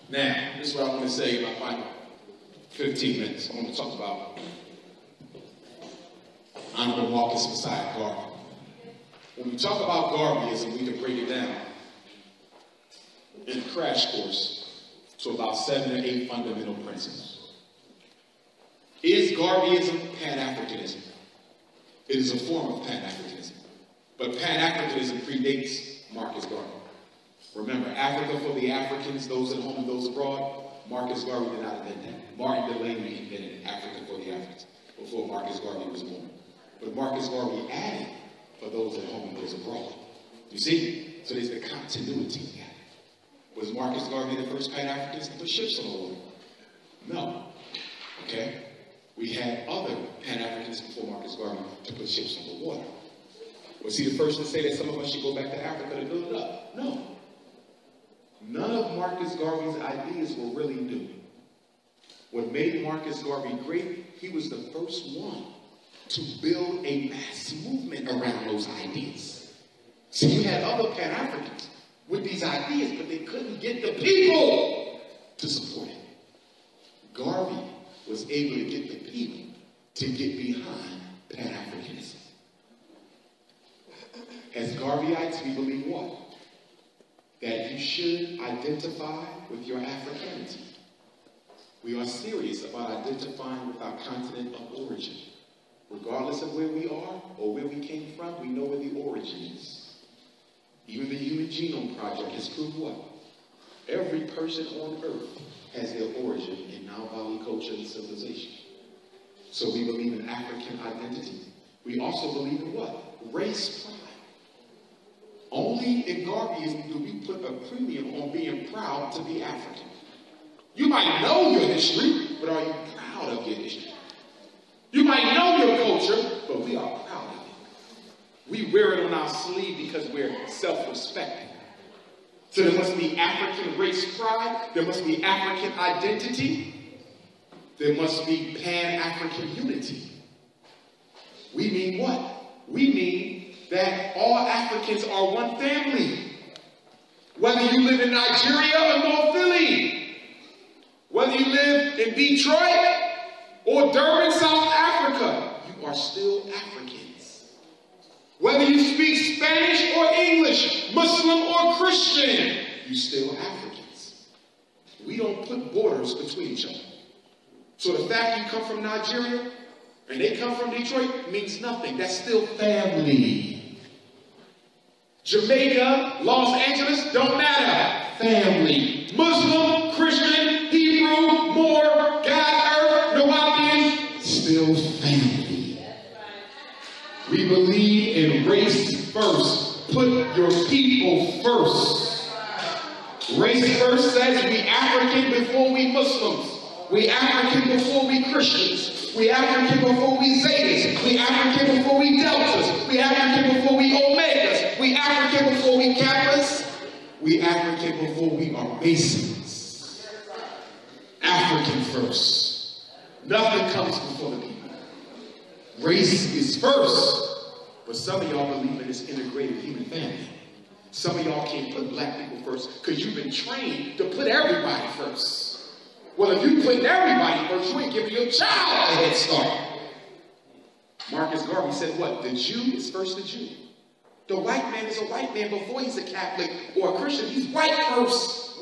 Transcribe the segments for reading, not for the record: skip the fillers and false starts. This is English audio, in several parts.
Now, this is what I want to say in my final 15 minutes. I want to talk about Honorable Marcus Messiah Garvey. When we talk about Garveyism, we can break it down in a crash course to about 7 or 8 fundamental principles. Is Garveyism Pan-Africanism? It is a form of Pan-Africanism. But Pan-Africanism predates Marcus Garvey. Remember, Africa for the Africans, those at home and those abroad, Marcus Garvey did not invent that. Martin Delany invented Africa for the Africans before Marcus Garvey was born. But Marcus Garvey added for those at home and those abroad. You see? So there's the continuity gap. Was Marcus Garvey the first Pan-Africanist to put ships on the water? No. Okay? We had other Pan-Africanists before Marcus Garvey to put ships on the water. Was he the first to say that some of us should go back to Africa to build it up? No. None of Marcus Garvey's ideas were really new. What made Marcus Garvey great, he was the first one to build a mass movement around those ideas. So you had other Pan-Africans with these ideas, but they couldn't get the people to support it. Garvey was able to get the people to get behind Pan-Africanism. As Garveyites, we believe what? That you should identify with your Africanity. We are serious about identifying with our continent of origin. Regardless of where we are or where we came from, we know where the origin is. Even the Human Genome Project has proved what? Every person on earth has their origin in Nile Valley culture and civilization. So we believe in African identity. We also believe in what? Race pride. Only in Garveyism do we put a premium on being proud to be African. You might know your history, but are you proud of your history? You might know your culture, but we are proud of it. We wear it on our sleeve because we're self-respecting. So there must be African race pride, there must be African identity, there must be Pan-African unity. We mean what? We mean that all Africans are one family. Whether you live in Nigeria or North Philly, whether you live in Detroit or Durban, South Africa, you are still Africans. Whether you speak Spanish or English, Muslim or Christian, you're still Africans. We don't put borders between each other. So the fact you come from Nigeria and they come from Detroit means nothing. That's still family. Jamaica, Los Angeles, don't matter. Family. Muslim, Christian, Hebrew, Moor, God, Earth, Nawapian, still family. We believe in race first. Put your people first. Race first says we African before we Muslims. We African before we Christians. We African before we Zetas. We African before we Deltas. We African before we Omegas. We African before we Kappas. We African before we are Masons. African first. Nothing comes before the people. Race is first. But some of y'all believe in this integrated human family. Some of y'all can't put black people first because you've been trained to put everybody first. Well, if you put everybody first, you ain't giving your child a head start. Marcus Garvey said what? The Jew is first the Jew. The white man is a white man before he's a Catholic or a Christian. He's white first.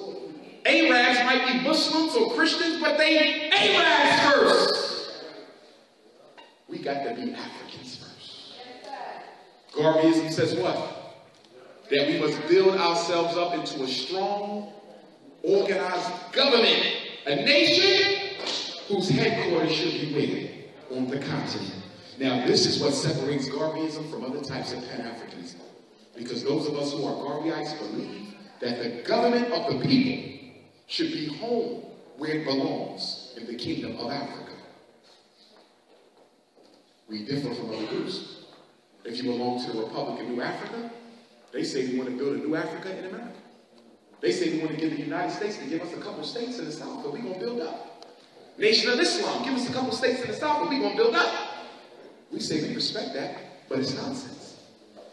Arabs might be Muslims or Christians, but they Arabs first. We got to be Africans first. Garveyism says what? That we must build ourselves up into a strong, organized government. A nation whose headquarters should be where? On the continent. Now, this is what separates Garveyism from other types of Pan-Africanism. Because those of us who are Garveyites believe that the government of the people should be home where it belongs, in the kingdom of Africa. We differ from other groups. If you belong to the Republic of New Africa, they say we want to build a new Africa in America. They say we want to give the United States to give us a couple of states in the South, but we're going to build up. Nation of Islam, give us a couple of states in the South, but we're going to build up. We say we respect that, but it's nonsense.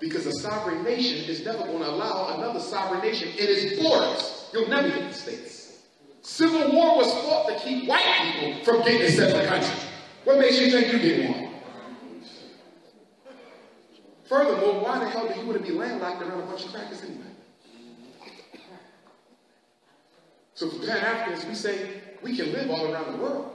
Because a sovereign nation is never going to allow another sovereign nation in its borders. You'll never get the states. Civil war was fought to keep white people from getting a separate country. What makes you think you get one? Furthermore, why the hell do you want to be landlocked around a bunch of crackers anyway? So for Pan-Africans, we say we can live all around the world.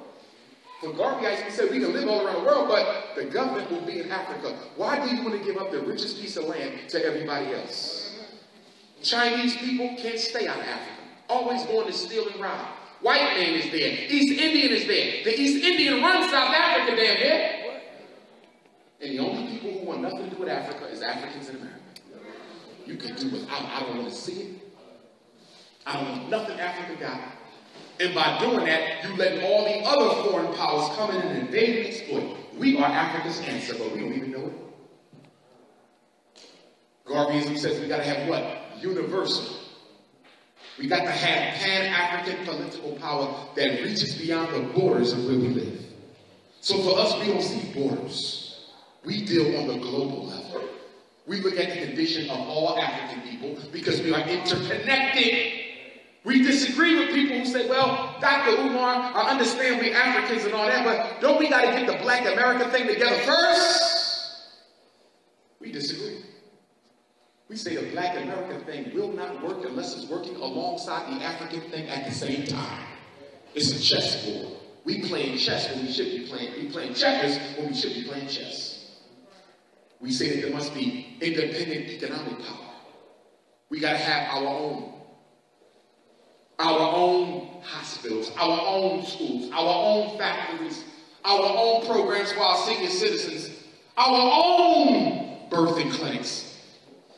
For Garveyites, we say we can live all around the world, but the government will be in Africa. Why do you want to give up the richest piece of land to everybody else? Chinese people can't stay out of Africa. Always going to steal and rob. White man is there. East Indian is there. The East Indian runs South Africa, damn near. And the only people who want nothing to do with Africa is Africans in America. You can do without. I don't want to see it. I don't want nothing Africa got. And by doing that, you let all the other foreign powers come in and invade and exploit. We are Africa's answer, but we don't even know it. Garveyism says we got to have what? Universal. We got to have pan-African political power that reaches beyond the borders of where we live. So for us, we don't see borders. We deal on the global level. We look at the condition of all African people because we are interconnected. We disagree with people who say, well, Dr. Umar, I understand we Africans and all that, but don't we got to get the Black America thing together first? We disagree. We say the Black American thing will not work unless it's working alongside the African thing at the same time. It's a chessboard. We playing chess when we should be playing checkers when we should be playing chess. We say that there must be independent economic power. We got to have our own hospitals, our own schools, our own factories, our own programs for our senior citizens, our own birthing clinics.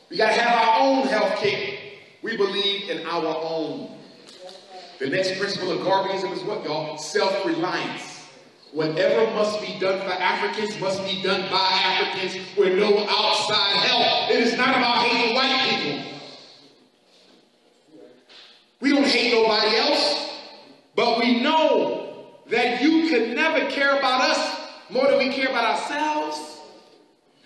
We got to have our own health care. We believe in our own. The next principle of Garveyism is what, y'all? Self-reliance. Whatever must be done for Africans must be done by Africans with no outside help. It is not about hating white people. We don't hate nobody else, but we know that you can never care about us more than we care about ourselves.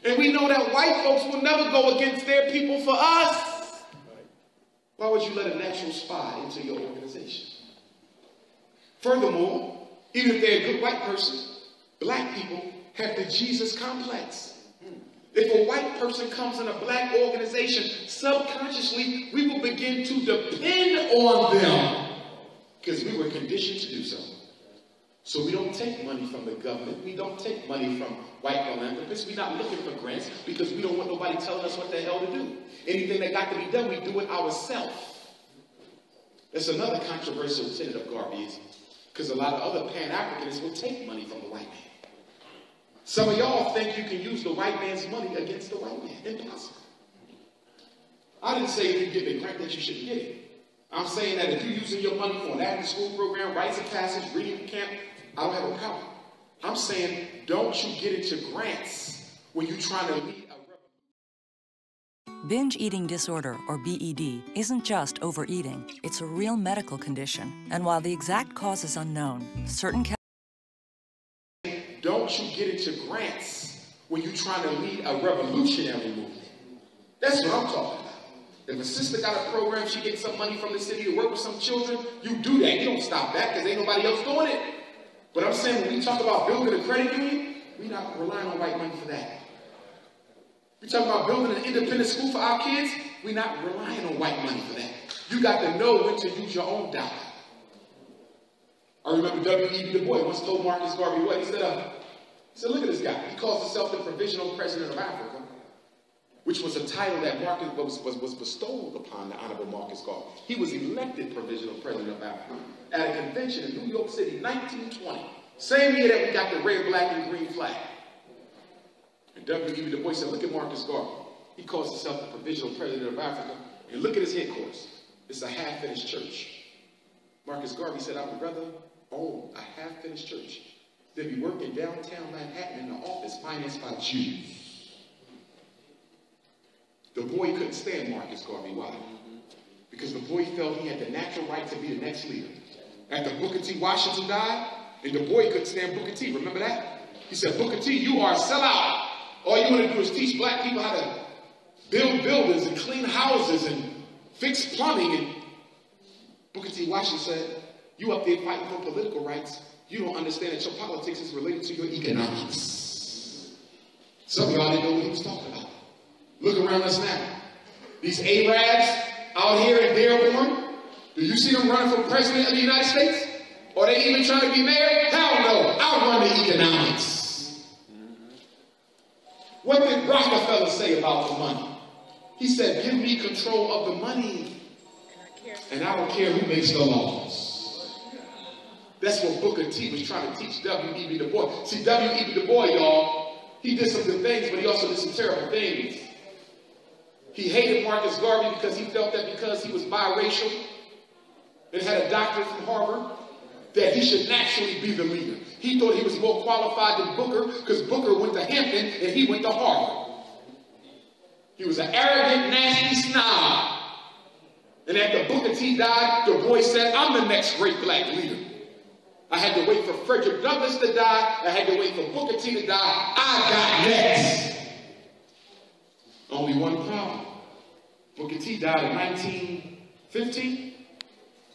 And we know that white folks will never go against their people for us. Why would you let a natural spy into your organization? Furthermore, even if they're a good white person, black people have the Jesus complex. If a white person comes in a black organization, subconsciously, we will begin to depend on them because we were conditioned to do so. So we don't take money from the government. We don't take money from white philanthropists. We're not looking for grants because we don't want nobody telling us what the hell to do. Anything that got to be done, we do it ourselves. That's another controversial tenet of Garveyism because a lot of other Pan-Africanists will take money from the white man. Some of y'all think you can use the white man's money against the white man. Impossible. I didn't say if you get the grant that you should get it. I'm saying that if you're using your money for an after-school program, rites of passage, reading camp, I don't have a problem. I'm saying don't you get into grants when you're trying to lead a revolution. Binge eating disorder, or BED, isn't just overeating. It's a real medical condition. And while the exact cause is unknown, certain don't you get into grants when you're trying to lead a revolutionary movement. That's what I'm talking about. If a sister got a program, she gets some money from the city to work with some children, you do that. You don't stop that because ain't nobody else doing it. But I'm saying when we talk about building a credit union, we're not relying on white money for that. We talk about building an independent school for our kids, we're not relying on white money for that. You got to know when to use your own dollar. I remember W.E.B. Du Bois once told Marcus Garvey what? He said, look at this guy. He calls himself the Provisional President of Africa, which was a title that Marcus was bestowed upon the Honorable Marcus Garvey. He was elected Provisional President of Africa at a convention in New York City, 1920. Same year that we got the red, black, and green flag. And W.E.B. Du Bois said, look at Marcus Garvey. He calls himself the Provisional President of Africa. And look at his headquarters. It's a half-finished church. Marcus Garvey said, I would rather own a half-finished church than be working downtown Manhattan in an office financed by Jews. The boy couldn't stand Marcus Garvey. Why? Because the boy felt he had the natural right to be the next leader. After Booker T. Washington died, and the boy couldn't stand Booker T. Remember that? He said, Booker T., you are a sellout. All you want to do is teach black people how to build buildings and clean houses and fix plumbing. And Booker T. Washington said, You up there fighting for political rights. You don't understand that your politics is related to your economics. Some of y'all didn't know what he was talking about. Look around us now. These Arabs out here in Dearborn, do you see them running for president of the United States? Or they even trying to be mayor? Hell no. I'll run the economics. What did Rockefeller say about the money? He said, give me control of the money, and I don't care who makes the laws. That's what Booker T was trying to teach W.E.B. Du Bois. See, W.E.B. Du Bois, y'all, he did some good things, but he also did some terrible things. He hated Marcus Garvey because he felt that because he was biracial and had a doctorate from Harvard, that he should naturally be the leader. He thought he was more qualified than Booker because Booker went to Hampton and he went to Harvard. He was an arrogant, nasty snob. And after Booker T died, Du Bois said, I'm the next great black leader. I had to wait for Frederick Douglass to die. I had to wait for Booker T to die. I got next. Only one problem. Booker T died in 1915.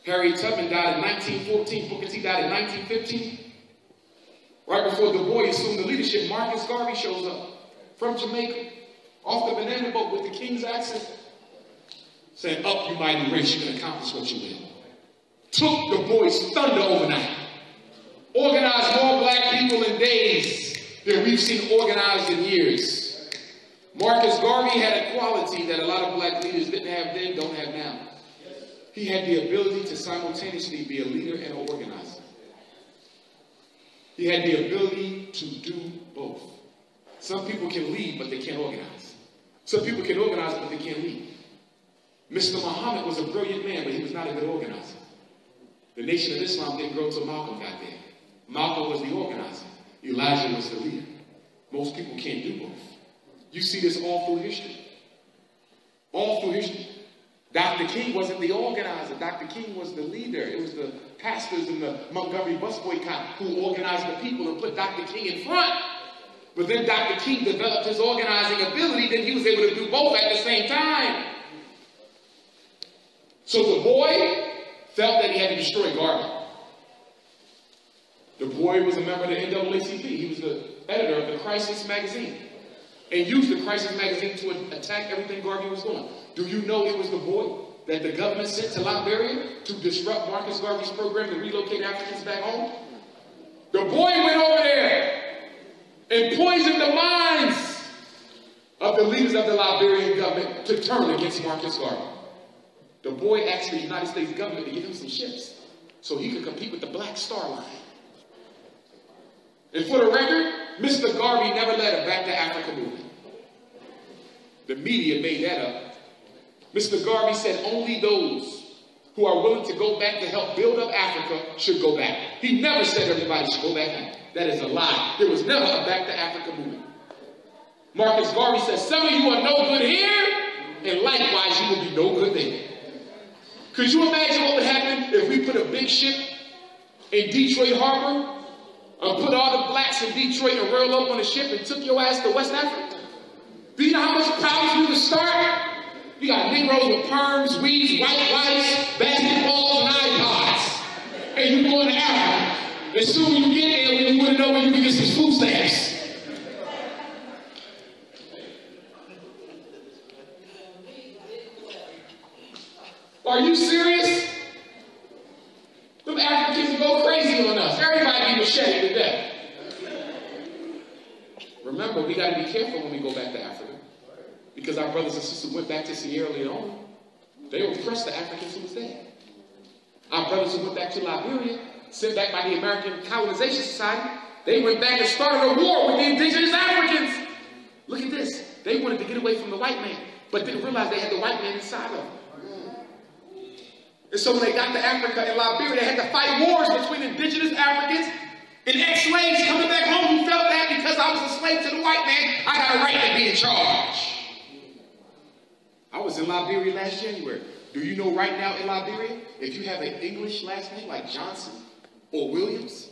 Harriet Tubman died in 1914. Booker T died in 1915. Right before Du Bois assumed the leadership, Marcus Garvey shows up from Jamaica, off the banana boat with the king's accent, saying, up, you mighty race, you can accomplish what you will. Took Du Bois' thunder overnight. Organized more black people in days than we've seen organized in years. Marcus Garvey had a quality that a lot of black leaders didn't have then, don't have now. He had the ability to simultaneously be a leader and an organizer. He had the ability to do both. Some people can lead, but they can't organize. Some people can organize, but they can't lead. Mr. Muhammad was a brilliant man, but he was not a good organizer. The Nation of Islam didn't grow until Malcolm got there. Malcolm was the organizer. Elijah was the leader. Most people can't do both. You see this all through history. All through history. Dr. King wasn't the organizer. Dr. King was the leader. It was the pastors in the Montgomery bus boycott who organized the people and put Dr. King in front. But then Dr. King developed his organizing ability, then he was able to do both at the same time. So Du Bois felt that he had to destroy Garvey. Du Bois was a member of the NAACP. He was the editor of the Crisis magazine and used the Crisis magazine to attack everything Garvey was doing. Do you know it was Du Bois that the government sent to Liberia to disrupt Marcus Garvey's program to relocate Africans back home? Du Bois went over there and poisoned the minds of the leaders of the Liberian government to turn against Marcus Garvey. Du Bois asked the United States government to give him some ships so he could compete with the Black Star Line. And for the record, Mr. Garvey never led a Back to Africa movement. The media made that up. Mr. Garvey said only those who are willing to go back to help build up Africa should go back. He never said everybody should go back home. That is a lie. There was never a Back to Africa movement. Marcus Garvey said, some of you are no good here, and likewise you will be no good there. Could you imagine what would happen if we put a big ship in Detroit Harbor and put all the blacks in Detroit and roll up on a ship and took your ass to West Africa? Do you know how much problems we would start? You got Negroes with perms, weeds, white lights, basketballs, and iPods. And you going to Africa. As soon as you get there, you wouldn't know where you can get some food stamps. Are you serious? Them Africans go crazy on us. Everybody be macheted to death. Remember, we got to be careful when we go back to Africa. Because our brothers and sisters went back to Sierra Leone. They oppressed the Africans who was there. Our brothers who went back to Liberia, sent back by the American Colonization Society, they went back and started a war with the indigenous Africans. Look at this. They wanted to get away from the white man, but didn't realize they had the white man inside of them. And so when they got to Africa and Liberia, they had to fight wars between indigenous Africans and ex-slaves coming back home who felt that because I was a slave to the white man, I got a right to be in charge. I was in Liberia last January. Do you know right now in Liberia, if you have an English last name like Johnson or Williams,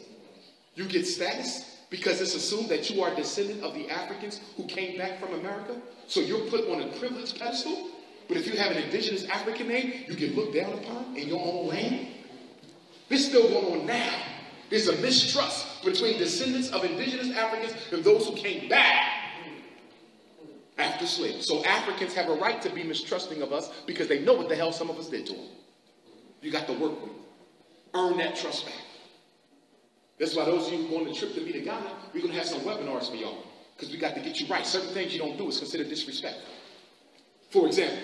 you get status because it's assumed that you are a descendant of the Africans who came back from America. So you're put on a privileged pedestal. But if you have an indigenous African name, you get looked down upon in your own land. This is still going on now. There's a mistrust between descendants of indigenous Africans and those who came back after slavery. So Africans have a right to be mistrusting of us because they know what the hell some of us did to them. You got to work with them. Earn that trust back. That's why those of you who are on the trip to me to Ghana, we're going to have some webinars for y'all. Because we got to get you right. Certain things you don't do is considered disrespectful. For example,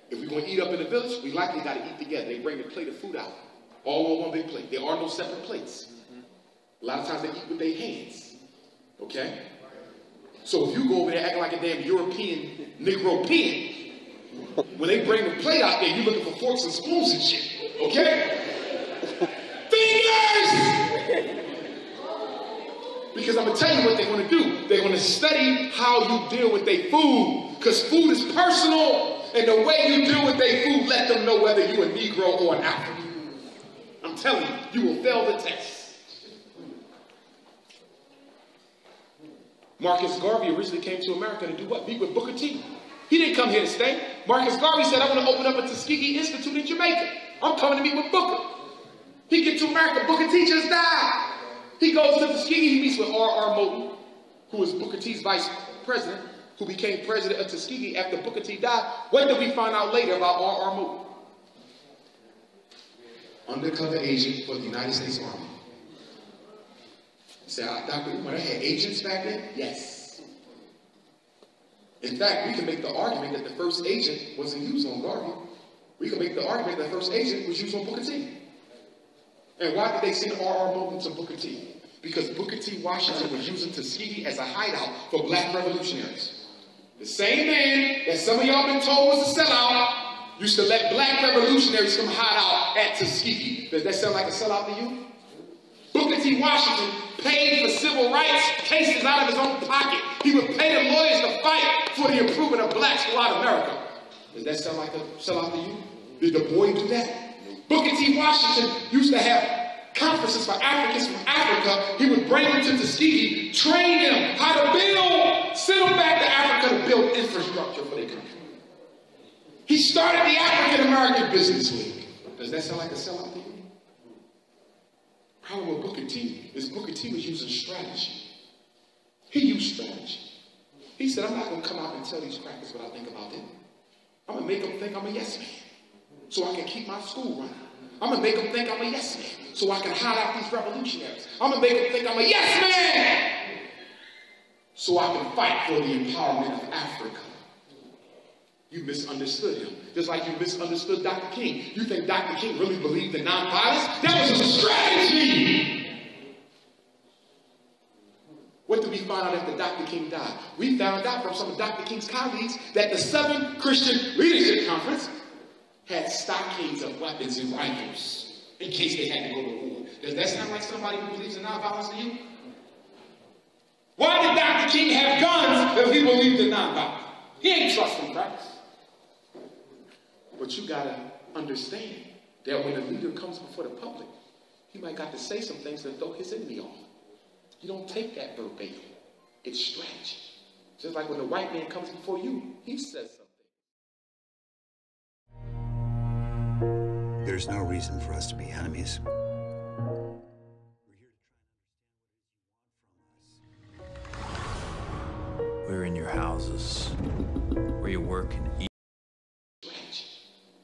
if we're going to eat up in the village, we likely got to eat together. They bring a plate of food out. All on one big plate. There are no separate plates. A lot of times they eat with their hands. Okay? So if you go over there acting like a damn European, Negropean, when they bring the plate out there, you're looking for forks and spoons and shit. Okay? Fingers! Because I'm going to tell you what they're going to do. They're going to study how you deal with their food. Because food is personal. And the way you deal with their food, let them know whether you're a Negro or an African. I'm telling you, you will fail the test. Marcus Garvey originally came to America to do what? Meet with Booker T. He didn't come here to stay. Marcus Garvey said, I'm going to open up a Tuskegee Institute in Jamaica. I'm coming to meet with Booker. He gets to America. Booker T just died. He goes to Tuskegee. He meets with R.R. Moulton, who was Booker T's vice president, who became president of Tuskegee after Booker T died. What did we find out later about R.R. Moulton? Undercover agent for the United States Army. You say, Dr. Umar, they had agents back then? Yes. In fact, we can make the argument that the first agent wasn't used on Garvey. We can make the argument that the first agent was used on Booker T. And why did they send R.R. Moulton to Booker T? Because Booker T. Washington was using Tuskegee as a hideout for black revolutionaries. The same man that some of y'all been told was a sellout used to let black revolutionaries come hide out at Tuskegee. Does that sound like a sellout to you? Booker T. Washington paid for civil rights cases out of his own pocket. He would pay the lawyers to fight for the improvement of blacks throughout America. Does that sound like a sellout to you? Did Du Bois do that? Booker T. Washington used to have conferences for Africans from Africa. He would bring them to Tuskegee, train them how to build, send them back to Africa to build infrastructure for their country. He started the African American Business League. Does that sound like a sellout to you? Problem with Booker T is Booker T was using strategy. He used strategy. He said, I'm not going to come out and tell these crackers what I think about them. I'm going to make them think I'm a yes man so I can keep my school running. I'm going to make them think I'm a yes man so I can hide out these revolutionaries. I'm going to make them think I'm a yes man so I can fight for the empowerment of Africa. You misunderstood him. Just like you misunderstood Dr. King. You think Dr. King really believed in nonviolence? That was a strategy. What did we find out after Dr. King died? We found out from some of Dr. King's colleagues that the Southern Christian Leadership Conference had stockades of weapons and rifles in case they had to go to war. Does that sound like somebody who believes in nonviolence to you? Why did Dr. King have guns if he believed in nonviolence? He ain't trusting Christ. But you gotta understand that when a leader comes before the public, he might got to say some things that throw his enemy off. You don't take that verbatim. It's strategy. Just like when the white man comes before you, he says something. There's no reason for us to be enemies. We're in your houses, where you work and eat. Strategy.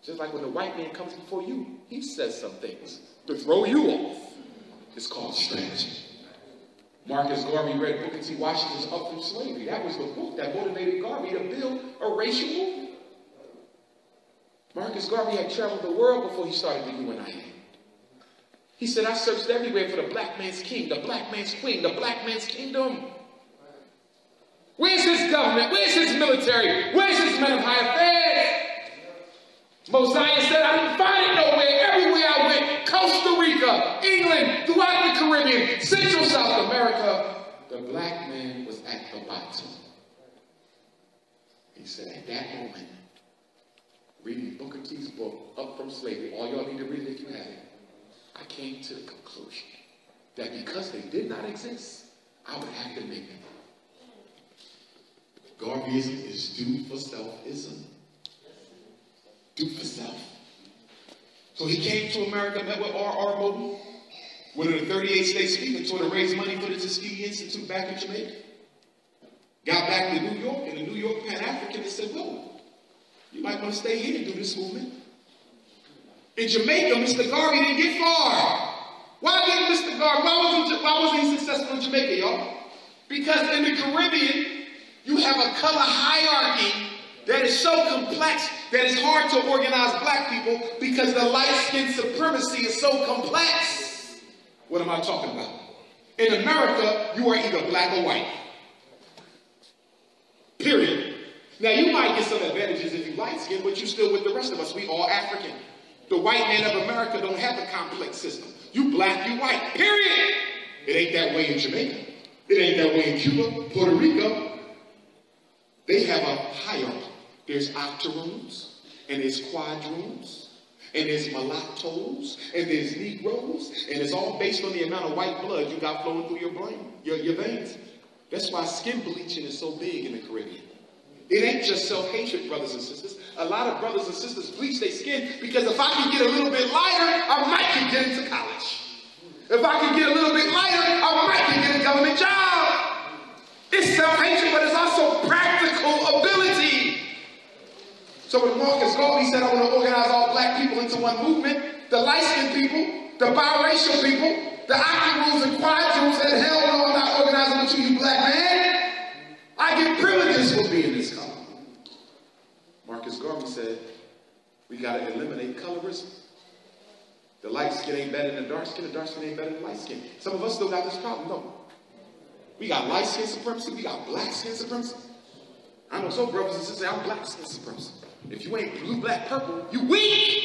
Just like when the white man comes before you, he says some things to throw you off. It's called strategy. Marcus Garvey read Booker T. Washington's Up From Slavery. That was the book that motivated Garvey to build a racial movement. Marcus Garvey had traveled the world before he started the UNIA. He said, I searched everywhere for the black man's king, the black man's queen, the black man's kingdom. Where's his government? Where's his military? Where's his men of high affairs? Mosiah said, I didn't find it nowhere. Everywhere I went, Costa Rica, England, throughout the Caribbean, Central South America, the black man was at the bottom. He said, at that moment, reading Booker T's book, Up From Slavery, all y'all need to read it if you have it, I came to the conclusion that because they did not exist, I would have to make them. Garveyism is do for selfism. Do for self. So he came to America, met with R.R. Moten, one of the 38 states speaking, told to raise money for the Tuskegee Institute back in Jamaica. Got back to New York, and the New York Pan-Africanists said, whoa, you might want to stay here and do this movement. In Jamaica, Mr. Garvey didn't get far. Why didn't Mr. Garvey, why wasn't he successful in Jamaica, y'all? Because in the Caribbean, you have a color hierarchy that is so complex that it's hard to organize black people because the light-skin supremacy is so complex. What am I talking about? In America, you are either black or white. Period. Now, you might get some advantages if you light-skinned, but you're still with the rest of us. We all African. The white man of America don't have a complex system. You black, you white. Period. It ain't that way in Jamaica. It ain't that way in Cuba, Puerto Rico. They have a hierarchy. There's octoroons, and there's quadroons, and there's mulattoes, and there's Negroes, and it's all based on the amount of white blood you got flowing through your brain, your veins. That's why skin bleaching is so big in the Caribbean. It ain't just self-hatred, brothers and sisters. A lot of brothers and sisters bleach their skin because if I can get a little bit lighter, I might can get into college. If I can get a little bit lighter, I might can get a government job. It's self-hatred, but it's also practical ability. So when Marcus Garvey said, I want to organize all black people into one movement, the light-skinned people, the biracial people, the octoroons and quadroons said, hell no, I'm not organizing with you, you black man. I get privileges for being this color. Marcus Garvey said, we got to eliminate colorism. The light skin ain't better than the dark skin ain't better than light skin. Some of us still got this problem, don't we? We got light skin supremacy, we got black skin supremacy. I know some brothers and sisters say, I'm black skin supremacy. If you ain't blue, black, purple, you weak.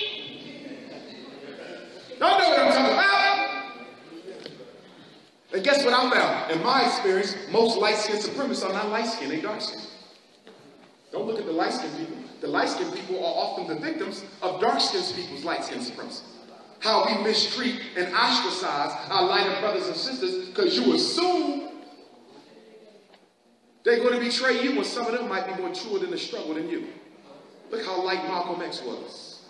Don't know what I'm talking about. And guess what I found? In my experience, most light-skinned supremacists are not light-skinned, they dark-skinned. Don't look at the light-skinned people. The light-skinned people are often the victims of dark-skinned people's light-skinned supremacy. How we mistreat and ostracize our lighter brothers and sisters because you assume they're going to betray you when some of them might be more truer in the struggle than you. Look how light Malcolm X was.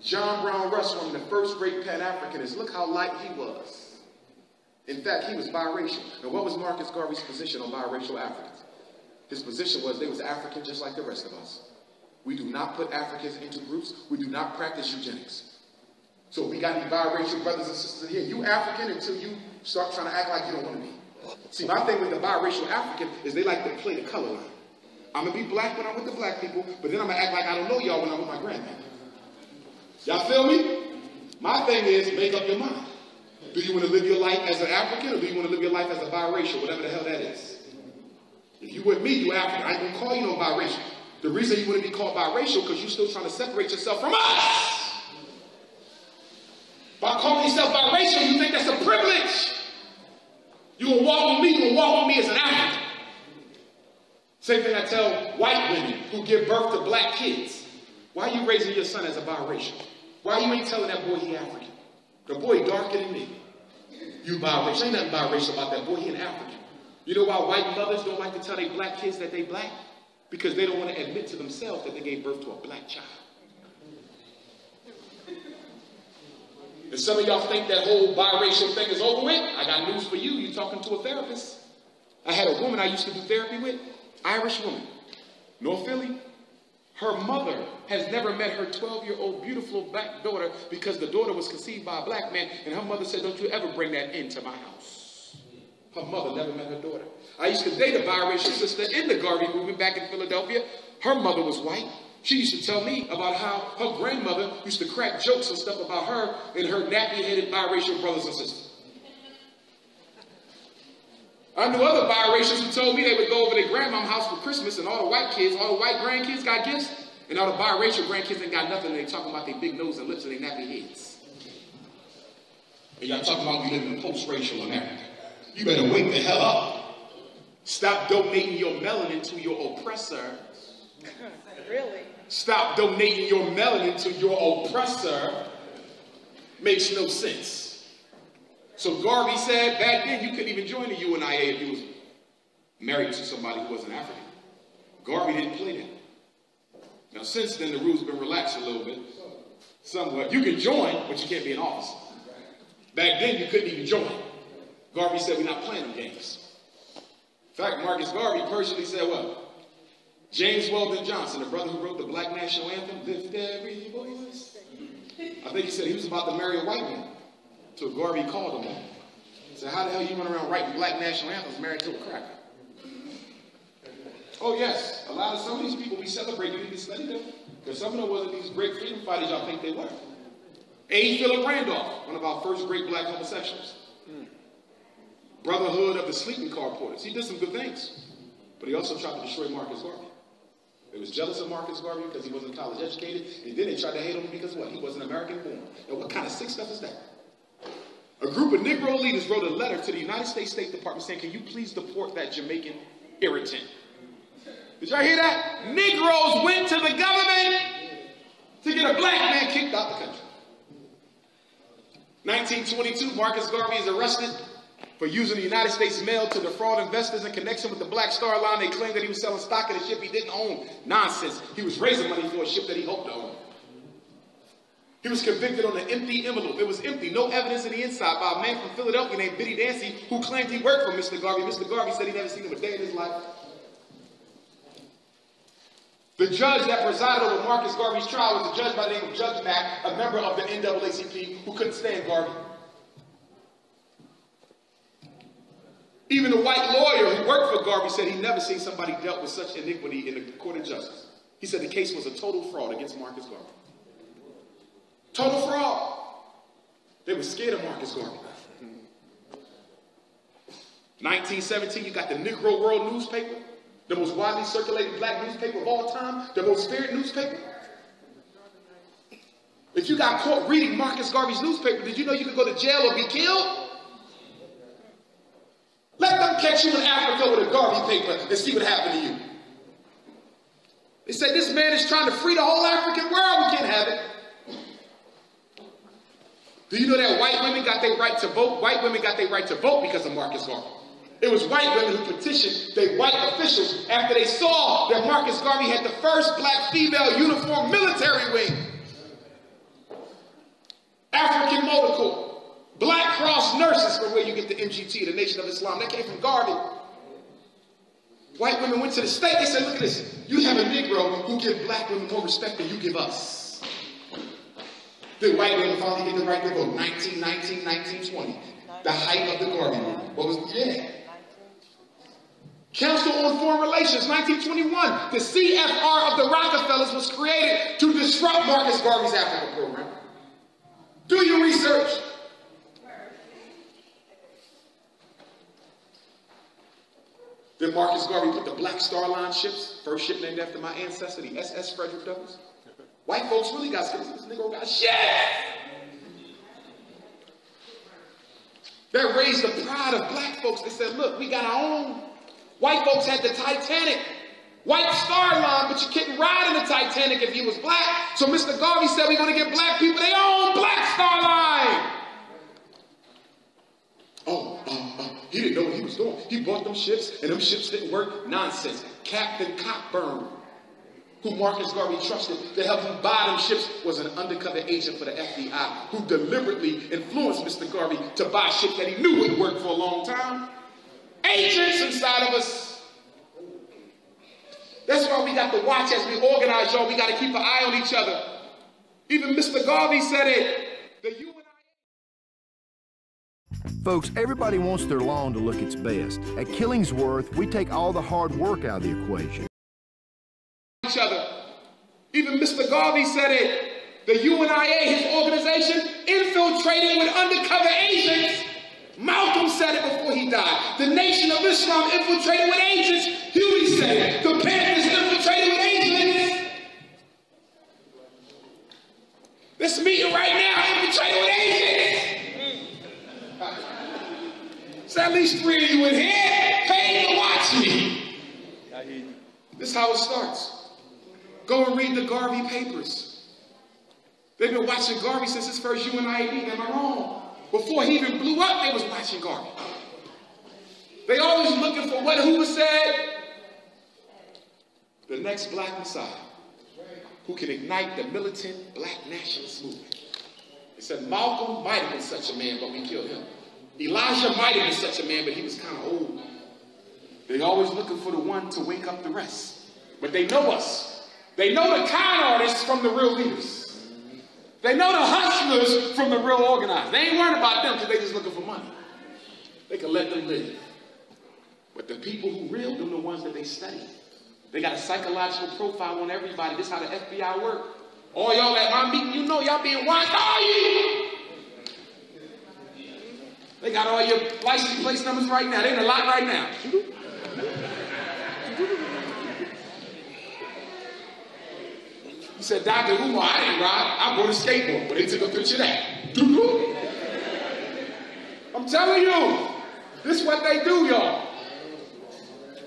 John Brown Rush, one of the first great Pan-Africanists, look how light he was. In fact, he was biracial. Now, what was Marcus Garvey's position on biracial Africans? His position was they was African just like the rest of us. We do not put Africans into groups. We do not practice eugenics. So we got any biracial brothers and sisters here. You African until you start trying to act like you don't want to be. See, my thing with the biracial African is they like to play the color line. I'm going to be black when I'm with the black people, but then I'm going to act like I don't know y'all when I'm with my grandmother. Y'all feel me? My thing is make up your mind. Do you want to live your life as an African or do you want to live your life as a biracial, whatever the hell that is? If you with me, you African. I ain't going to call you no biracial. The reason you want to be called biracial because you're still trying to separate yourself from us. By calling yourself biracial, you think that's a privilege. You will walk with me, you will walk with me as an African. Same thing I tell white women who give birth to black kids. Why are you raising your son as a biracial? Why you ain't telling that boy he African? The boy darker than me. You biracial. Ain't nothing biracial about that boy, he an African. You know why white mothers don't like to tell their black kids that they black? Because they don't want to admit to themselves that they gave birth to a black child. And some of y'all think that whole biracial thing is over with. I got news for you. You're talking to a therapist. I had a woman I used to do therapy with, Irish woman, North Philly. Her mother has never met her 12-year-old beautiful black daughter because the daughter was conceived by a black man, and her mother said, don't you ever bring that into my house. Her mother never met her daughter. I used to date a biracial sister in the Garvey movement back in Philadelphia. Her mother was white. She used to tell me about how her grandmother used to crack jokes and stuff about her and her nappy-headed biracial brothers and sisters. I knew other biracials who told me they would go over to their grandma's house for Christmas and all the white kids, all the white grandkids got gifts, and all the biracial grandkids ain't got nothing, and they talking about their big nose and lips and their nappy heads. And y'all talking about we live in post-racial America. You better wake the hell up. Stop donating your melanin to your oppressor. Really? Stop donating your melanin to your oppressor. Makes no sense. So Garvey said back then you couldn't even join the UNIA if you was married to somebody who wasn't African. Garvey didn't play that. Now since then the rules have been relaxed a little bit. Somewhat. You can join, but you can't be an officer. Back then, you couldn't even join. Garvey said, we're not playing them games. In fact, Marcus Garvey personally said what? James Weldon Johnson, the brother who wrote the Black National Anthem, lift every voice. I think he said he was about to marry a white woman until Garvey called him on. He said, how the hell you run around writing Black National Anthems married to a cracker? Oh yes, some of these people we celebrate, you need to study them. Because some of them wasn't these great freedom fighters y'all think they were. A. Philip Randolph, one of our first great black homosexuals. Brotherhood of the sleeping car porters. He did some good things. But he also tried to destroy Marcus Garvey. They was jealous of Marcus Garvey because he wasn't college educated. And then they tried to hate him because what? He wasn't American born. Now what kind of sick stuff is that? A group of Negro leaders wrote a letter to the United States State Department saying, can you please deport that Jamaican irritant? Did y'all hear that? Negroes went to the government to get a black man kicked out the country. 1922, Marcus Garvey is arrested for using the United States mail to defraud investors in connection with the Black Star Line. They claimed that he was selling stock in a ship he didn't own. Nonsense. He was raising money for a ship that he hoped to own. He was convicted on an empty envelope. It was empty, no evidence in the inside, by a man from Philadelphia named Biddy Dancy who claimed he worked for Mr. Garvey. Mr. Garvey said he never seen him a day in his life. The judge that presided over Marcus Garvey's trial was a judge by the name of Judge Mack, a member of the NAACP who couldn't stand Garvey. Even the white lawyer who worked for Garvey said he'd never seen somebody dealt with such iniquity in the court of justice. He said the case was a total fraud against Marcus Garvey. Total fraud. They were scared of Marcus Garvey. 1917, you got the Negro World newspaper, the most widely circulated black newspaper of all time, the most feared newspaper. If you got caught reading Marcus Garvey's newspaper, did you know you could go to jail or be killed? Let them catch you in Africa with a Garvey paper and see what happened to you. They say this man is trying to free the whole African world. We can't have it. Do you know that white women got their right to vote? White women got their right to vote because of Marcus Garvey. It was white women who petitioned their white officials after they saw that Marcus Garvey had the first black female uniform military wing. African Motor Corps. Black Cross nurses, from where you get the MGT, the Nation of Islam. That came from Garvey. White women went to the state. They said, look at this. You have a Negro who gives black women more respect than you give us. The white women finally get the right to vote. 1919, 1920. The height of the Garvey movement. What was the Council on Foreign Relations, 1921. The CFR of the Rockefellers was created to disrupt Marcus Garvey's Africa program. Do your research. Then Marcus Garvey put the Black Star Line ships, first ship named after my ancestor, the SS Frederick Douglass. White folks really got scared. This Negro got shit. That raised the pride of black folks. They said, look, we got our own. White folks had the Titanic, White Star Line, but you couldn't ride in the Titanic if you was black. So Mr. Garvey said we're going to give black people their own Black Star Line. He didn't know what he was doing. He bought them ships, and them ships didn't work. Nonsense. Captain Cockburn, who Marcus Garvey trusted to help him buy them ships, was an undercover agent for the FBI, who deliberately influenced Mr. Garvey to buy ships that he knew wouldn't work for a long time. Agents inside of us. That's why we got to watch as we organize, y'all. We got to keep an eye on each other. Even Mr. Garvey said it. The UN. Folks, everybody wants their lawn to look its best. At Killingsworth, we take all the hard work out of the equation. Each other. Even Mr. Garvey said it. The UNIA, his organization, infiltrated with undercover agents. Malcolm said it before he died. The Nation of Islam infiltrated with agents. Huey said it. The Panthers infiltrated with agents. This meeting right now infiltrated with agents. So at least 3 of you in here paid to watch me. This is how it starts. Go and read the Garvey papers. They've been watching Garvey since his first UNIA meeting. Am I wrong? Before he even blew up, they was watching Garvey. They always looking for what Hoover said. The next black Messiah, who can ignite the militant black nationalist movement. They said Malcolm might have been such a man, but we killed him. Elijah might have been such a man, but he was kind of old. They're always looking for the one to wake up the rest. But they know us. They know the con artists from the real leaders. They know the hustlers from the real organizers. They ain't worried about them because they just looking for money. They can let them live. But the people who real, them the ones that they study. They got a psychological profile on everybody. This is how the FBI work. All y'all at my meeting, you know y'all being watched, are you? They got all your license plate numbers right now. They in a lot right now. He said, Dr. Umar, I didn't ride. I brought a skateboard, but they took a picture of that. I'm telling you, this is what they do, y'all.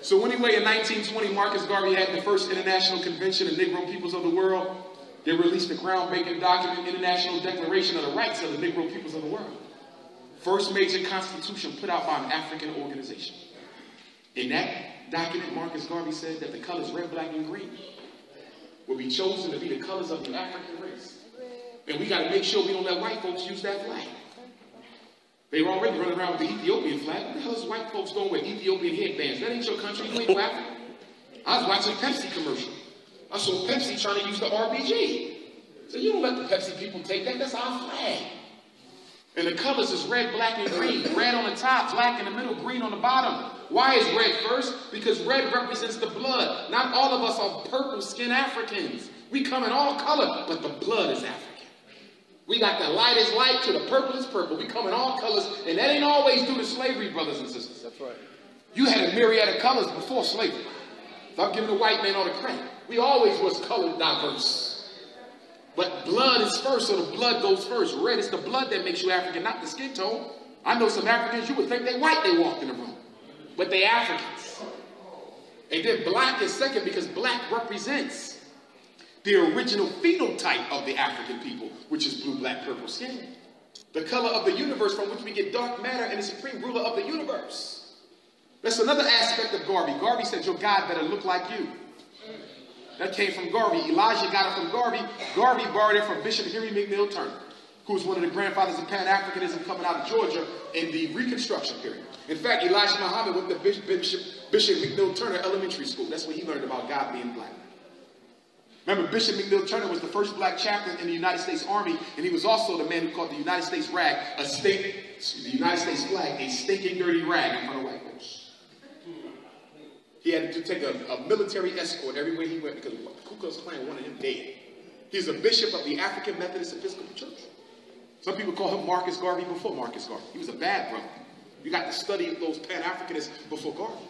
So anyway, in 1920, Marcus Garvey had the first International Convention of Negro Peoples of the World. They released the groundbreaking document, International Declaration of the Rights of the Negro Peoples of the World. First major constitution put out by an African organization. In that document, Marcus Garvey said that the colors red, black, and green will be chosen to be the colors of the African race. And we got to make sure we don't let white folks use that flag. They were already running around with the Ethiopian flag. What the hell is white folks doing with Ethiopian headbands? That ain't your country. You ain't no African. I was watching a Pepsi commercial. I saw Pepsi trying to use the RBG. So you don't let the Pepsi people take that. That's our flag. And the colors is red, black, and green. Red on the top, black in the middle, green on the bottom. Why is red first? Because red represents the blood. Not all of us are purple-skinned Africans. We come in all color, but the blood is African. We got the lightest light to the purplest purple. We come in all colors, and that ain't always due to slavery, brothers and sisters. That's right. You had a myriad of colors before slavery. So I'm giving the white man all the credit. We always was color diverse. But blood is first, so the blood goes first. Red is the blood that makes you African, not the skin tone. I know some Africans, you would think they white, they walked in the room. But they Africans. And then black is second because black represents the original phenotype of the African people, which is blue, black, purple skin. The color of the universe from which we get dark matter and the supreme ruler of the universe. That's another aspect of Garvey. Garvey said your God better look like you. That came from Garvey. Elijah got it from Garvey. Garvey borrowed it from Bishop Henry McNeill Turner, who was one of the grandfathers of Pan-Africanism coming out of Georgia in the Reconstruction period. In fact, Elijah Muhammad went to Bishop McNeill Turner Elementary School. That's where he learned about God being black. Remember, Bishop McNeill Turner was the first black chaplain in the United States Army, and he was also the man who called the United States rag, the United States flag, a stinking dirty rag in front of white folks. He had to take a military escort everywhere he went because the Ku Klux Klan wanted him dead. He's a bishop of the African Methodist Episcopal Church. Some people call him Marcus Garvey before Marcus Garvey. He was a bad brother. You got to study those Pan-Africanists before Garvey.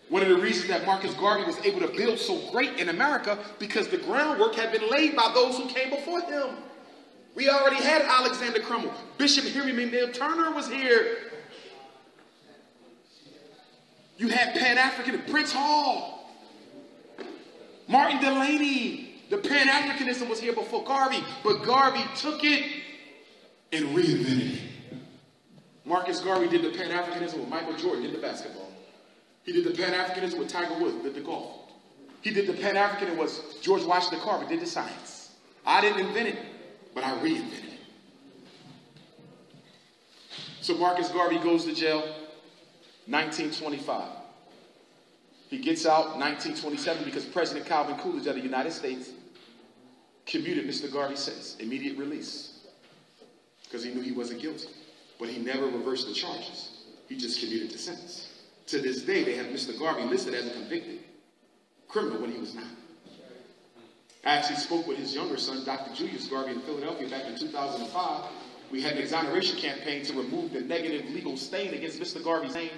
One of the reasons that Marcus Garvey was able to build so great in America because the groundwork had been laid by those who came before him. We already had Alexander Crummell. Bishop Henry McNeill Turner was here. You had Pan-African, Prince Hall, Martin Delaney. The Pan-Africanism was here before Garvey, but Garvey took it and reinvented it. Marcus Garvey did the Pan-Africanism with Michael Jordan, did the basketball. He did the Pan-Africanism with Tiger Woods, did the golf. He did the Pan-Africanism with George Washington Carver, did the science. I didn't invent it, but I reinvented it. So Marcus Garvey goes to jail, 1925. He gets out 1927 because President Calvin Coolidge of the United States commuted Mr. Garvey's sentence, immediate release, because he knew he wasn't guilty. But he never reversed the charges. He just commuted the sentence. To this day, they have Mr. Garvey listed as a convicted criminal when he was not. I actually spoke with his younger son, Dr. Julius Garvey, in Philadelphia back in 2005. We had an exoneration campaign to remove the negative legal stain against Mr. Garvey's name.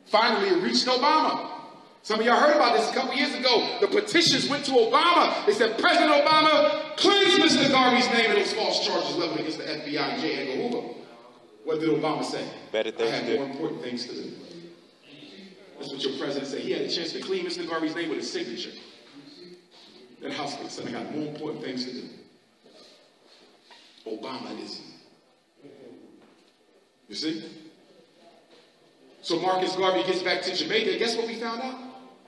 Finally, it reached Obama. Some of y'all heard about this a couple years ago. The petitions went to Obama. They said, President Obama, cleanse Mr. Garvey's name of those false charges leveled against the FBI, J. Edgar Hoover. What did Obama say? Better things I had more important things to do. That's what your president said. He had a chance to clean Mr. Garvey's name with his signature. That House said, I got more important things to do. Obama isn't. You see? So Marcus Garvey gets back to Jamaica. Guess what we found out?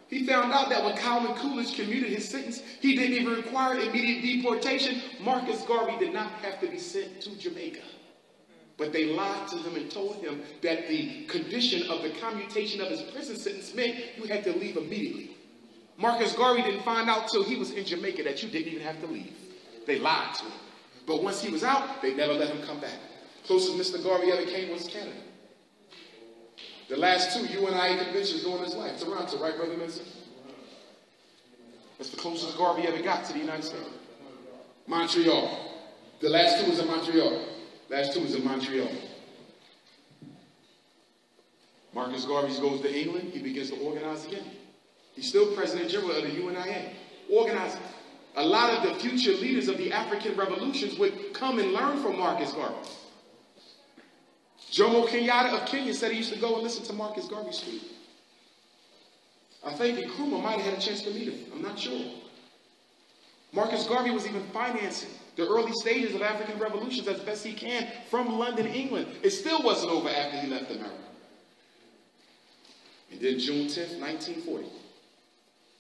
He found out that when Calvin Coolidge commuted his sentence, he didn't even require immediate deportation. Marcus Garvey did not have to be sent to Jamaica. But they lied to him and told him that the condition of the commutation of his prison sentence meant you had to leave immediately. Marcus Garvey didn't find out till he was in Jamaica that you didn't even have to leave. They lied to him. But once he was out, they never let him come back. Closest Mr. Garvey ever came was Canada. The last two UNIA conventions during his life. Toronto, right, Brother Minson? That's the closest Garvey ever got to the United States. Montreal. The last two was in Montreal. Last two was in Montreal. Marcus Garvey goes to England. He begins to organize again. He's still President General of the UNIA. Organizing. A lot of the future leaders of the African revolutions would come and learn from Marcus Garvey. Jomo Kenyatta of Kenya said he used to go and listen to Marcus Garvey speak. I think Nkrumah might have had a chance to meet him. I'm not sure. Marcus Garvey was even financing the early stages of African revolutions as best he can from London, England. It still wasn't over after he left America. And then June 10th, 1940,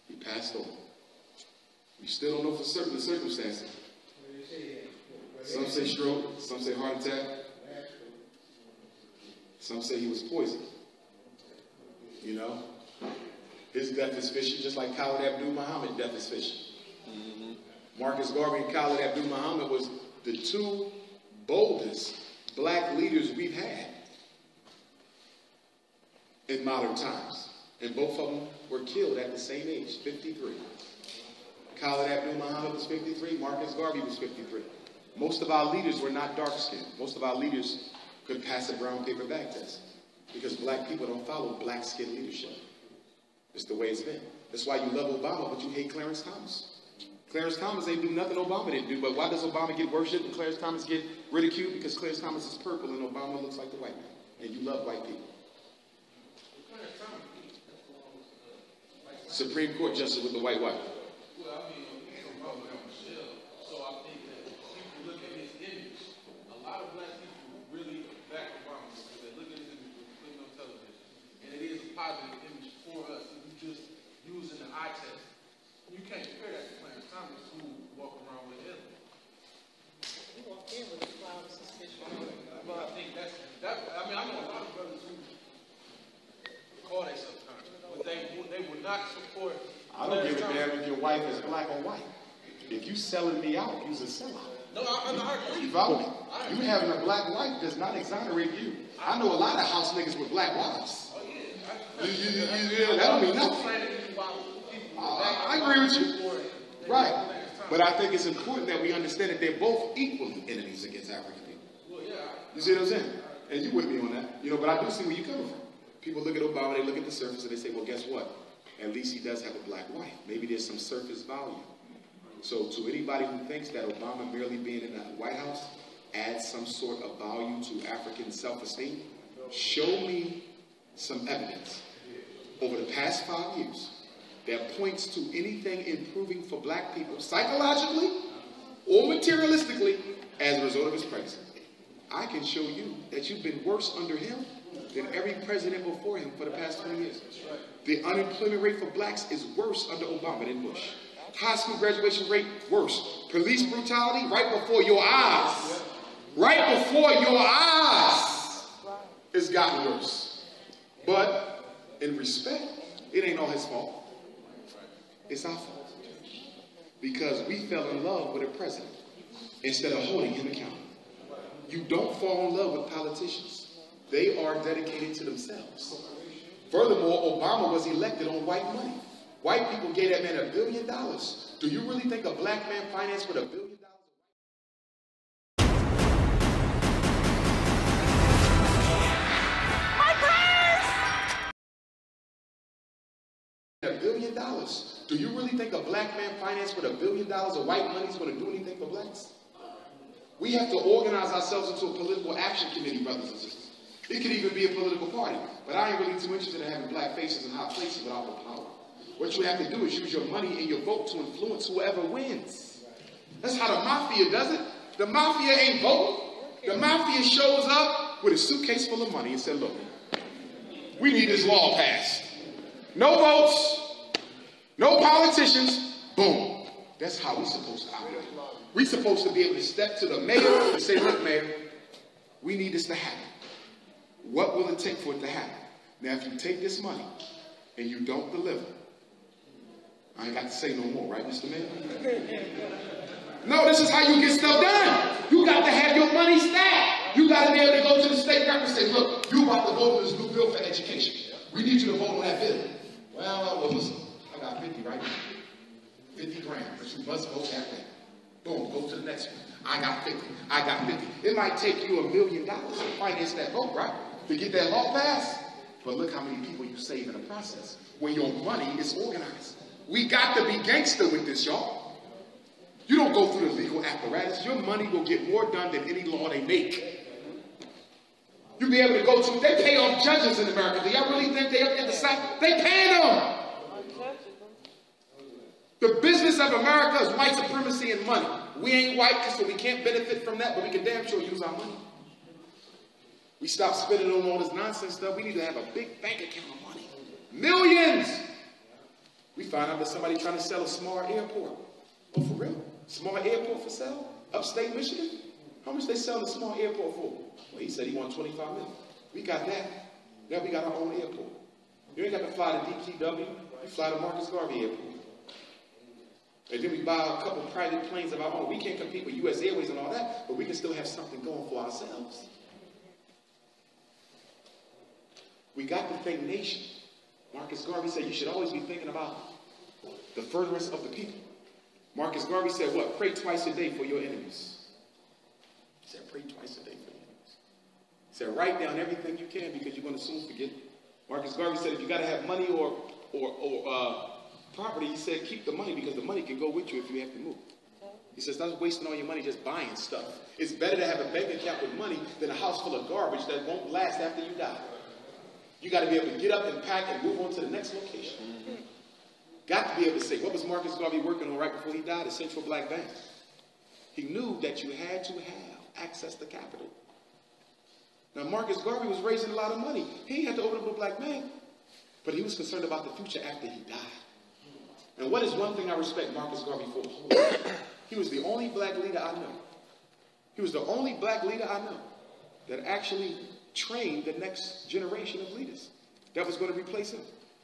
he passed on. We still don't know for certain the circumstances. Some say stroke, some say heart attack. Some say he was poisoned. You know? His death is fishy, just like Khalid Abdul-Muhammad's death is fishy. Marcus Garvey and Khalid Abdul-Muhammad was the two boldest black leaders we've had in modern times. And both of them were killed at the same age, 53. Khalid Abdul-Muhammad was 53, Marcus Garvey was 53. Most of our leaders were not dark-skinned. Most of our leaders could pass a brown paper bag test because black people don't follow black-skinned leadership. It's the way it's been. That's why you love Obama, but you hate Clarence Thomas. Clarence Thomas ain't do nothing Obama didn't do, but why does Obama get worshipped and Clarence Thomas get ridiculed? Because Clarence Thomas is purple and Obama looks like the white man. And you love white people. Supreme Court justice with the white wife. Positive image for us if we just using the eye test. You can't compare that to Clarence Thomas who walk around with him. He walked in with a cloud of suspicion. But I think that's I mean, I know a lot of brothers who call themselves conscious, but they would not support. I don't give a damn if your wife is black or white. If you selling me out, you's a sellout. No, I agree. You follow me? You having a black wife does not exonerate you. I know a lot of house niggas with black wives. That don't mean nothing. I agree with you. Right. But I think it's important that we understand that they're both equally enemies against African people. You see what I'm saying? And you with me on that. You know, but I do see where you're coming from. People look at Obama, they look at the surface, and they say, well, guess what? At least he does have a black wife. Maybe there's some surface value. So to anybody who thinks that Obama merely being in the White House adds some sort of value to African self-esteem, show me some evidence over the past 5 years that points to anything improving for black people psychologically or materialistically as a result of his presidency. I can show you that you've been worse under him than every president before him for the past 20 years. The unemployment rate for blacks is worse under Obama than Bush. High school graduation rate, worse. Police brutality, right before your eyes. Right before your eyes. It's gotten worse. But in respect, it ain't all his fault. It's our fault. Because we fell in love with a president instead of holding him accountable. You don't fall in love with politicians. They are dedicated to themselves. Furthermore, Obama was elected on white money. White people gave that man $1 billion. Do you really think a black man financed with $1 billion? $1 billion. Do you really think a black man financed with $1 billion of white money is going to do anything for blacks? We have to organize ourselves into a political action committee, brothers and sisters. It could even be a political party. But I ain't really too interested in having black faces in high places without the power. What you have to do is use your money and your vote to influence whoever wins. That's how the mafia does it. The mafia ain't voting. The mafia shows up with a suitcase full of money and said, look, we need this law passed. No votes, No politicians. Boom. That's how we're supposed to operate. We're supposed to be able to step to the mayor and say, look, mayor, we need this to happen. What will it take for it to happen? Now, if you take this money and you don't deliver, I ain't got to say no more, right, Mr. Mayor? No, this is how you get stuff done. You got to have your money stacked. You got to be able to go to the state rep and say, look, you about to vote on this new bill for education. We need you to vote on that bill. Well, listen, I got 50 right now. 50 grand, but you must vote that way. Boom, go to the next one. I got 50. I got 50. It might take you $1 million to finance that vote, right? To get that law passed. But look how many people you save in the process when your money is organized. We got to be gangster with this, y'all. You don't go through the legal apparatus. Your money will get more done than any law they make. You'll be able to go to, they pay off judges in America. Do y'all really think they up at the side? They pay them. The business of America is white supremacy and money. We ain't white, so we can't benefit from that, but we can damn sure use our money. We stop spending on all this nonsense stuff. We need to have a big bank account of money. Millions! We find out that somebody trying to sell a smart airport. Oh, for real? Smart airport for sale? Upstate Michigan? How much they sell the smart airport for? Well, he said he wanted $25 million. We got that. Now we got our own airport. You ain't got to fly to DTW. You fly to Marcus Garvey Airport. And then we buy a couple private planes of our own. We can't compete with U.S. Airways and all that, but we can still have something going for ourselves. We got to think nation. Marcus Garvey said you should always be thinking about the furtherance of the people. Marcus Garvey said what? Pray twice a day for your enemies. He said pray twice a day for your enemies. He said write down everything you can because you're going to soon forget. Marcus Garvey said if you got to have money or property, he said keep the money because the money can go with you if you have to move. He says stop wasting all your money just buying stuff. It's better to have a bank account with money than a house full of garbage that won't last after you die. You got to be able to get up and pack and move on to the next location. Got to be able to say, what was Marcus Garvey working on right before he died? The Central Black Bank. He knew that you had to have access to capital. Now, Marcus Garvey was raising a lot of money. He had to open up a black bank, but he was concerned about the future after he died. And what is one thing I respect Marcus Garvey for? He was the only black leader I know. He was the only black leader I know that actually trained the next generation of leaders that was going to replace him.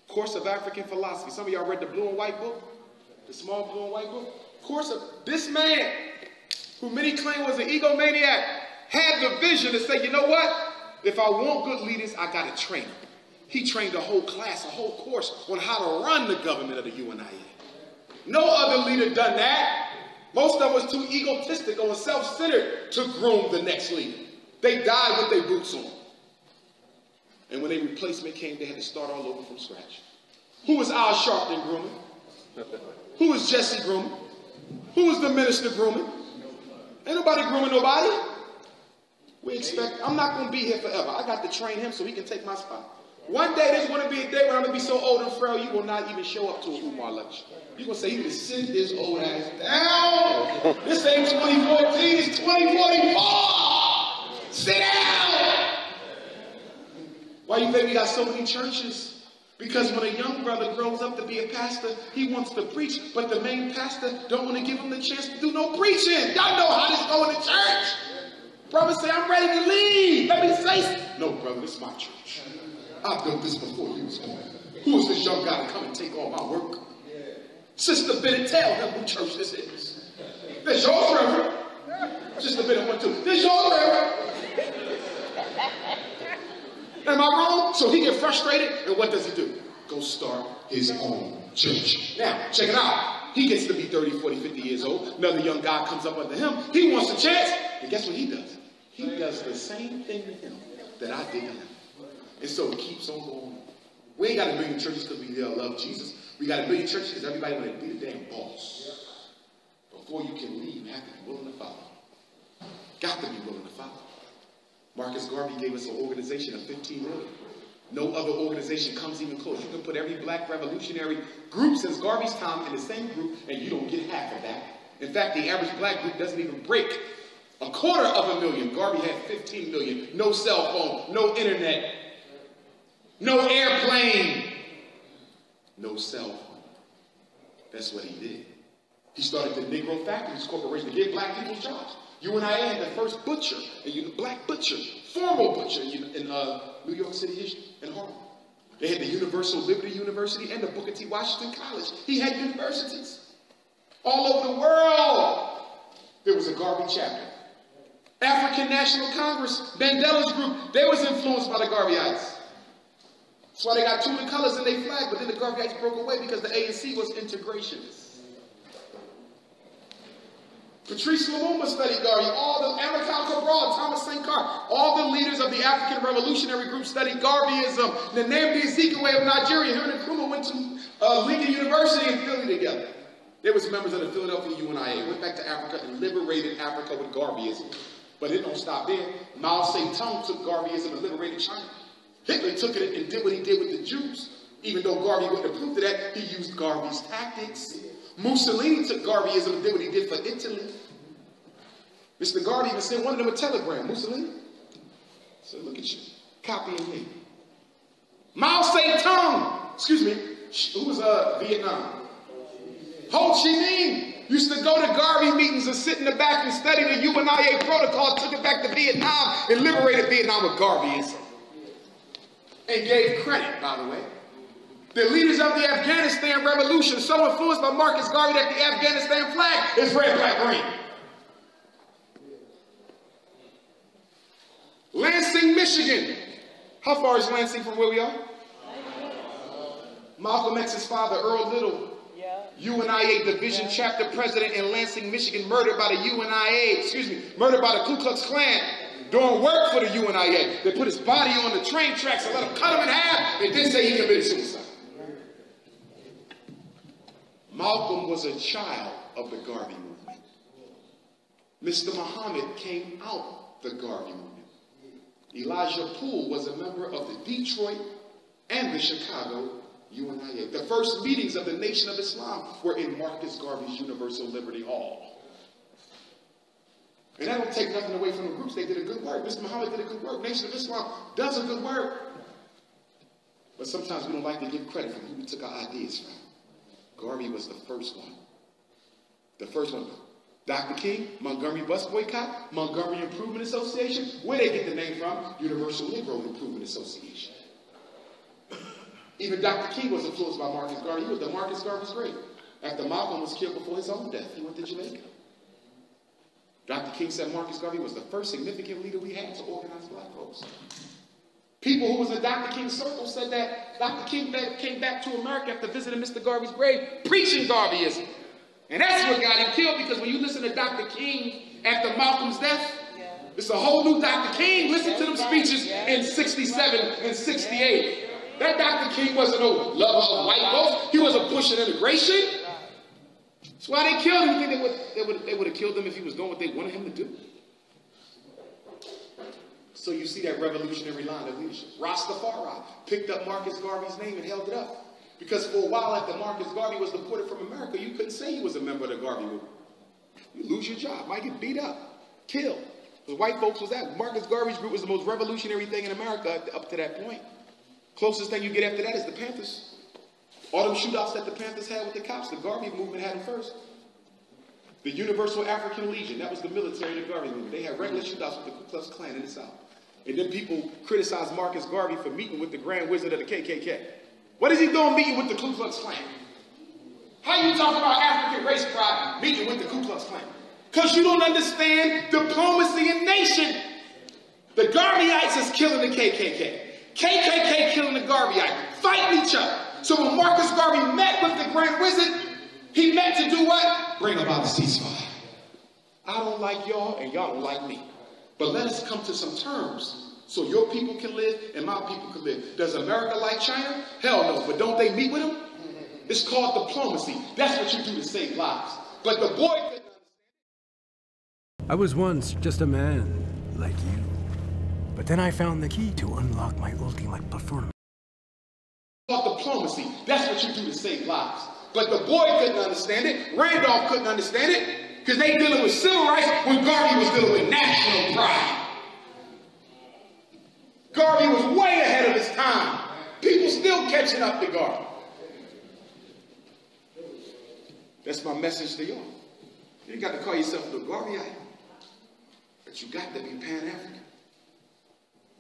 Course of African Philosophy. Some of y'all read the blue and white book? The small blue and white book? Course of this man, who many claim was an egomaniac, had the vision to say, you know what? If I want good leaders, I got to train them. He trained a whole class, a whole course on how to run the government of the UNIA. No other leader done that. Most of us too egotistical and self-centered to groom the next leader. They died with their boots on. And when their replacement came, they had to start all over from scratch. Who was Al Sharpton grooming? Who was Jesse grooming? Who was the minister grooming? Ain't nobody grooming nobody. We expect, I'm not going to be here forever. I got to train him so he can take my spot. One day there's going to be a day when I'm going to be so old and frail, you will not even show up to a Umar lecture. You're going to say, he can sit this old ass down. This ain't 2014, it's 2044. Sit down. Why do you think we got so many churches? Because when a young brother grows up to be a pastor, he wants to preach, but the main pastor don't want to give him the chance to do no preaching. Y'all know how this go in the church. Brother say, I'm ready to leave. Let me say something. No, brother, this is my church. I've done this before you was born. Who is this young guy to come and take all my work? Sister Bennett, tell him who church this is. This your reverend. Sister Bennett went to, this your reverend. Am I wrong? So he get frustrated, and what does he do? Go start his own church. Now, check it out. He gets to be 30, 40, 50 years old. Another young guy comes up under him. He wants a chance. And guess what he does? He does the same thing to him that I did to him. And so it keeps on going. We ain't got a million churches because we love Jesus. We got a million churches because everybody want to be the damn boss. Before you can leave, you have to be willing to follow. Got to be willing to follow. Marcus Garvey gave us an organization of 15 million. No other organization comes even close. You can put every black revolutionary group since Garvey's time in the same group, and you don't get half of that. In fact, the average black group doesn't even break 250,000. Garvey had 15 million. No cell phone, no internet, no airplane, no cell phone. That's what he did. He started the Negro Factories Corporation to give black people jobs. UNIA had the first butcher, black butcher, formal butcher in New York City and Harlem. They had the Universal Liberty University and the Booker T. Washington College. He had universities. All over the world, there was a Garvey chapter. African National Congress, Mandela's group, they was influenced by the Garveyites. That's why they got two of the colors in their flag, but then the Garveyites broke away because the ANC was integrationist. Patrice Lumumba studied Garvey. All the Amilcar Cabral, Thomas St. Car, all the leaders of the African revolutionary group studied Garveyism. Nnamdi Azikiwe of Nigeria, him and Nkrumah went to Lincoln University in Philly together. They was members of the Philadelphia UNIA. Went back to Africa and liberated Africa with Garveyism. But it don't stop there. Mao Zedong took Garveyism and liberated China. Hitler took it and did what he did with the Jews. Even though Garvey wouldn't approve of that, he used Garvey's tactics. Mussolini took Garveyism and did what he did for Italy. Mr. Garvey even sent one of them a telegram. Mussolini said, look at you, copying me. Mao Zedong, excuse me, who was Vietnam? Ho Chi Minh used to go to Garvey meetings and sit in the back and study the UNIA protocol, took it back to Vietnam and liberated Vietnam with Garveyism. And gave credit, by the way. The leaders of the Afghanistan revolution, so influenced by Marcus Garvey that the Afghanistan flag is red, black, green. Lansing, Michigan. How far is Lansing from where we are? Malcolm X's father, Earl Little, UNIA Division Chapter President in Lansing, Michigan, murdered by the murdered by the Ku Klux Klan doing work for the UNIA. They put his body on the train tracks and let him cut him in half and then say he committed suicide. Malcolm was a child of the Garvey movement. Mr. Muhammad came out the Garvey movement. Elijah Poole was a member of the Detroit and the Chicago UNIA. The first meetings of the Nation of Islam were in Marcus Garvey's Universal Liberty Hall. And that don't take nothing away from the groups. They did a good work. Mr. Muhammad did a good work. Nation of Islam does a good work. But sometimes we don't like to give credit for who we took our ideas from. Garvey was the first one. The first one. Dr. King, Montgomery Bus Boycott, Montgomery Improvement Association. Where they get the name from? Universal Negro Improvement Association. Even Dr. King was influenced by Marcus Garvey. He was the Marcus Garvey's grave. After Malcolm was killed before his own death, he went to Jamaica. Dr. King said Marcus Garvey was the first significant leader we had to organize black folks. People who was in Dr. King's circle said that Dr. King came back to America after visiting Mr. Garvey's grave, preaching Garveyism. And that's what got him killed, because when you listen to Dr. King after Malcolm's death, it's a whole new Dr. King. Listen to them speeches in 67 and 68. That Dr. King wasn't no lover of white folks. He wasn't pushing integration. That's why they killed him. You think they would have killed him if he was doing what they wanted him to do? So you see that revolutionary line of leadership. Rastafari picked up Marcus Garvey's name and held it up. Because for a while after Marcus Garvey was deported from America, you couldn't say he was a member of the Garvey movement. You lose your job, might get beat up, killed. Because white folks was that. Marcus Garvey's group was the most revolutionary thing in America up to that point. Closest thing you get after that is the Panthers. All them shootouts that the Panthers had with the cops, the Garvey movement had them first. The Universal African Legion, that was the military of the Garvey movement. They had regular shootouts with the Ku Klux Klan in the South. And then people criticized Marcus Garvey for meeting with the Grand Wizard of the KKK. What is he doing meeting with the Ku Klux Klan? How you talking about African race pride meeting with the Ku Klux Klan? Because you don't understand diplomacy and nation. The Garveyites is killing the KKK. KKK killing the Garveyites, fighting each other. So when Marcus Garvey met with the Grand Wizard, he met to do what? Bring about a ceasefire. I don't like y'all and y'all don't like me. But let us come to some terms so your people can live and my people can live. Does America like China? Hell no. But don't they meet with them? It's called diplomacy. That's what you do to save lives. But the boy couldn't understand. I was once just a man like you. But then I found the key to unlock my ultimate performance. Called diplomacy. That's what you do to save lives. But the boy couldn't understand it. Randolph couldn't understand it. Because they dealing with civil rights when Garvey was dealing with national pride. Garvey was way ahead of his time. People still catching up to Garvey. That's my message to y'all. You ain't got to call yourself the Garvey, but you got to be Pan-African.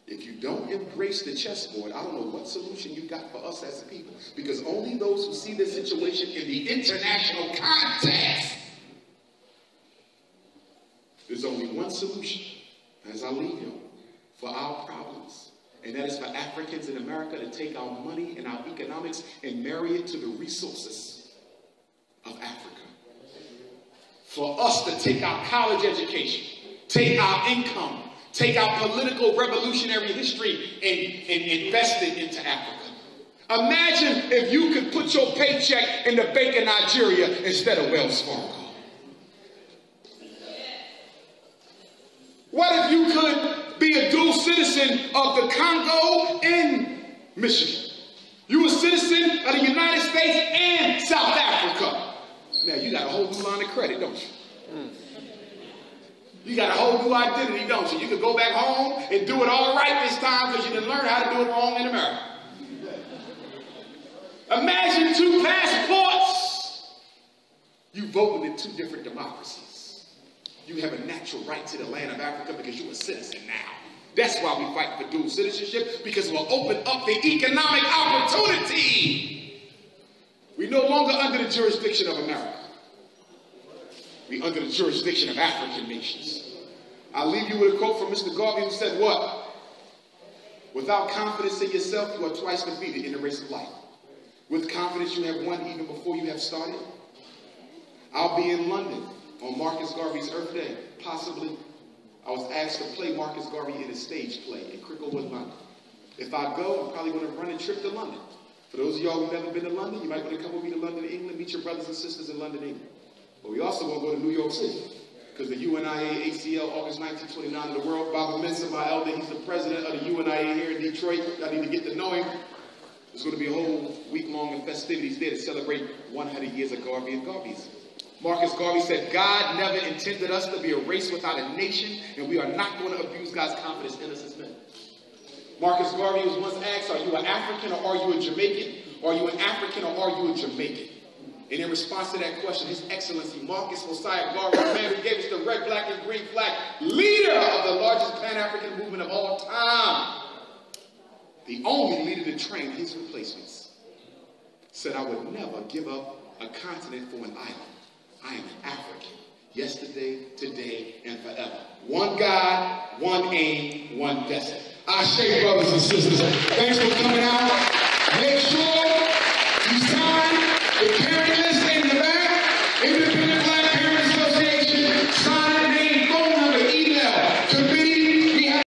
If you don't embrace the chessboard, I don't know what solution you got for us as a people, because only those who see this situation in the international context, there's only one solution, as I leave you, for our problems. And that is for Africans in America to take our money and our economics and marry it to the resources of Africa. For us to take our college education, take our income, take our political revolutionary history and invest it into Africa. Imagine if you could put your paycheck in the bank in Nigeria instead of Wells Fargo. What if you could be a dual citizen of the Congo and Michigan? You a citizen of the United States and South Africa. Now you got a whole new line of credit, don't you? You got a whole new identity, don't you? You can go back home and do it all right this time because you didn't learn how to do it wrong in America. Imagine 2 passports. You voted in 2 different democracies. You have a natural right to the land of Africa because you're a citizen now. That's why we fight for dual citizenship, because we'll open up the economic opportunity. We're no longer under the jurisdiction of America. We're under the jurisdiction of African nations. I'll leave you with a quote from Mr. Garvey, who said what? Without confidence in yourself, you are twice defeated in the race of life. With confidence, you have won even before you have started. I'll be in London on Marcus Garvey's Earth Day. Possibly, I was asked to play Marcus Garvey in a stage play in Cricklewood, London. If I go, I'm probably going to run a trip to London. For those of y'all who've never been to London, you might want to come with me to London, England, meet your brothers and sisters in London, England. But we also want to go to New York City, because the UNIA ACL, August 1929 in the world. Baba Mensah, my elder, he's the president of the UNIA here in Detroit. I need to get to know him. There's going to be a whole week-long of festivities there to celebrate 100 years of Garvey and Garveyism. Marcus Garvey said, God never intended us to be a race without a nation, and we are not going to abuse God's confidence in us as men. Marcus Garvey was once asked, are you an African or are you a Jamaican? Are you an African or are you a Jamaican? And in response to that question, His Excellency Marcus Mosiah Garvey, the man who gave us the red, black, and green flag, leader of the largest Pan-African movement of all time, the only leader to train his replacements, said, I would never give up a continent for an island. I am an African, yesterday, today, and forever. One God, one aim, one destiny. Ashe, brothers and sisters. Thanks for coming out. Make sure you sign the